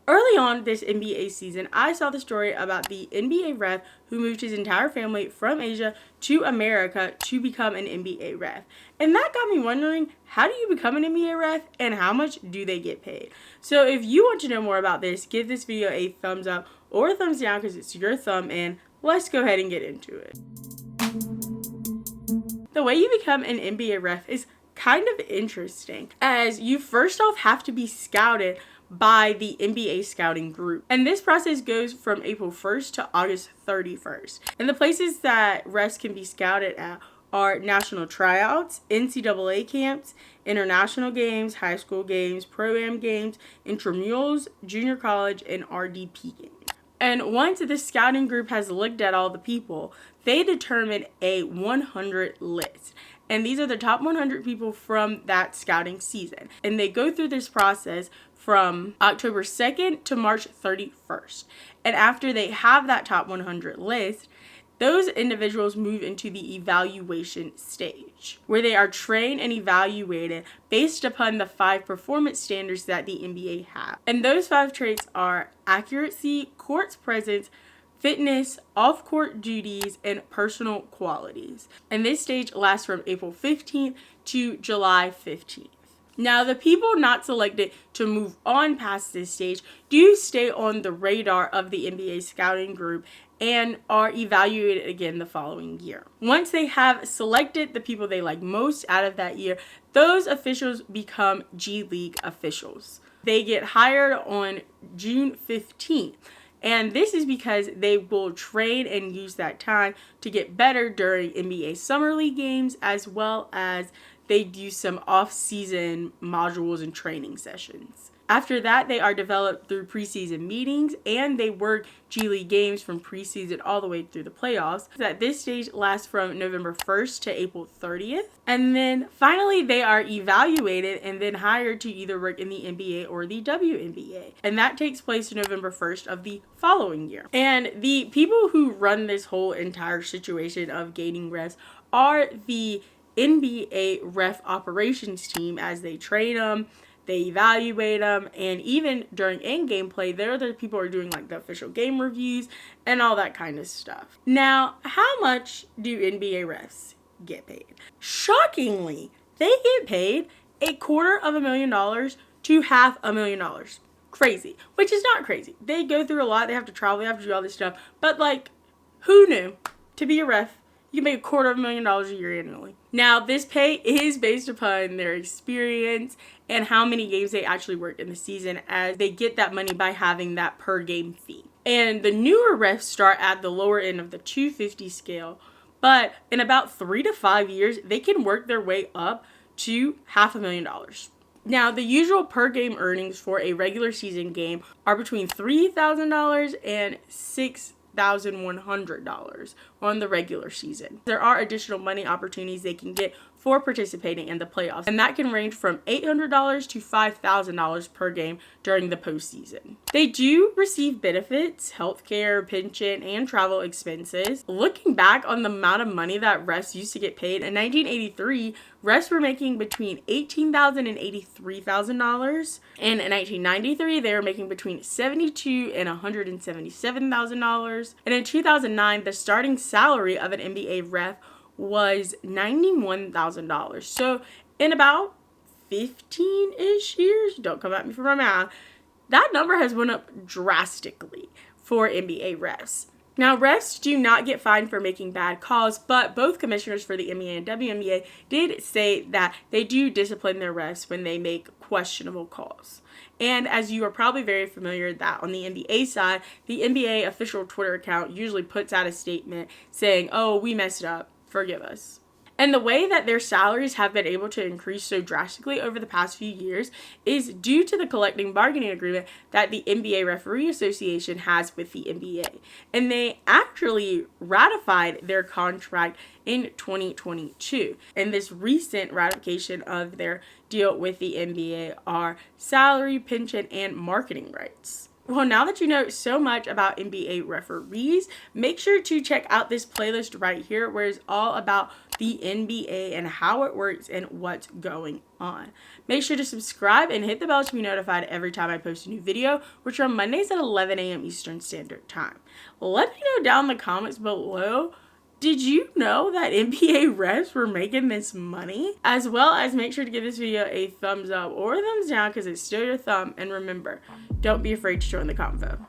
Early on this NBA season, I saw the story about the NBA ref who moved his entire family from Asia to America to become an NBA ref. And that got me wondering, how do you become an NBA ref and how much do they get paid? So if you want to know more about this, give this video a thumbs up or a thumbs down because it's your thumb, and let's go ahead and get into it. The way you become an NBA ref is kind of interesting, as you first off have to be scouted by the NBA scouting group. And this process goes from April 1st to August 31st. And the places that refs can be scouted at are national tryouts, NCAA camps, international games, high school games, pro-am games, intramurals, junior college, and RDP games. And once the scouting group has looked at all the people, they determine a 100 list. And these are the top 100 people from that scouting season. And they go through this process from October 2nd to March 31st. And after they have that top 100 list, those individuals move into the evaluation stage, where they are trained and evaluated based upon the 5 performance standards that the NBA have. And those 5 traits are accuracy, court presence, fitness, off-court duties, and personal qualities. And this stage lasts from April 15th to July 15th. Now, the people not selected to move on past this stage do stay on the radar of the NBA scouting group and are evaluated again the following year. Once they have selected the people they like most out of that year, those officials become G League officials. They get hired on June 15th. And this is because they will train and use that time to get better during NBA Summer League games, as well as they do some off-season modules and training sessions. After that, they are developed through preseason meetings, and they work G League games from preseason all the way through the playoffs. At this stage lasts from November 1st to April 30th. And then finally, they are evaluated and then hired to either work in the NBA or the WNBA. And that takes place November 1st of the following year. And the people who run this whole entire situation of gaining refs are the NBA ref operations team, as they train them, they evaluate them, and even during in-game play, they're the people who are doing like the official game reviews and all that kind of stuff. Now, how much do NBA refs get paid? Shockingly, they get paid $250,000 to $500,000. Crazy, which is not crazy. They go through a lot. They have to travel. They have to do all this stuff. But like, who knew? To be a ref, you can make $250,000 a year annually. Now, this pay is based upon their experience and how many games they actually work in the season, as they get that money by having that per game fee. And the newer refs start at the lower end of the $250 scale, but in about 3 to 5 years, they can work their way up to $500,000. Now, the usual per game earnings for a regular season game are between $3,000 and $6,100 on the regular season. There are additional money opportunities they can get for participating in the playoffs, and that can range from $800 to $5,000 per game during the postseason. They do receive benefits, healthcare, pension, and travel expenses. Looking back on the amount of money that refs used to get paid, in 1983, refs were making between $18,000 and $83,000, and in 1993, they were making between $72,000 and $177,000, and in 2009, the starting salary of an NBA ref was $91,000. So in about 15-ish years, don't come at me for my math, that number has went up drastically for NBA refs. Now, refs do not get fined for making bad calls, but both commissioners for the NBA and WNBA did say that they do discipline their refs when they make questionable calls. And as you are probably very familiar that on the NBA side, the NBA official Twitter account usually puts out a statement saying, "Oh, we messed up. Forgive us." And the way that their salaries have been able to increase so drastically over the past few years is due to the collective bargaining agreement that the NBA Referee Association has with the NBA. And they actually ratified their contract in 2022. And this recent ratification of their deal with the NBA are salary, pension, and marketing rights. Well, now that you know so much about NBA referees, make sure to check out this playlist right here where it's all about the NBA and how it works and what's going on. Make sure to subscribe and hit the bell to be notified every time I post a new video, which are Mondays at 11 a.m. Eastern Standard Time. Let me know down in the comments below, did you know that NBA refs were making this money? As well as make sure to give this video a thumbs up or a thumbs down because it's still your thumb. And remember, don't be afraid to join the convo.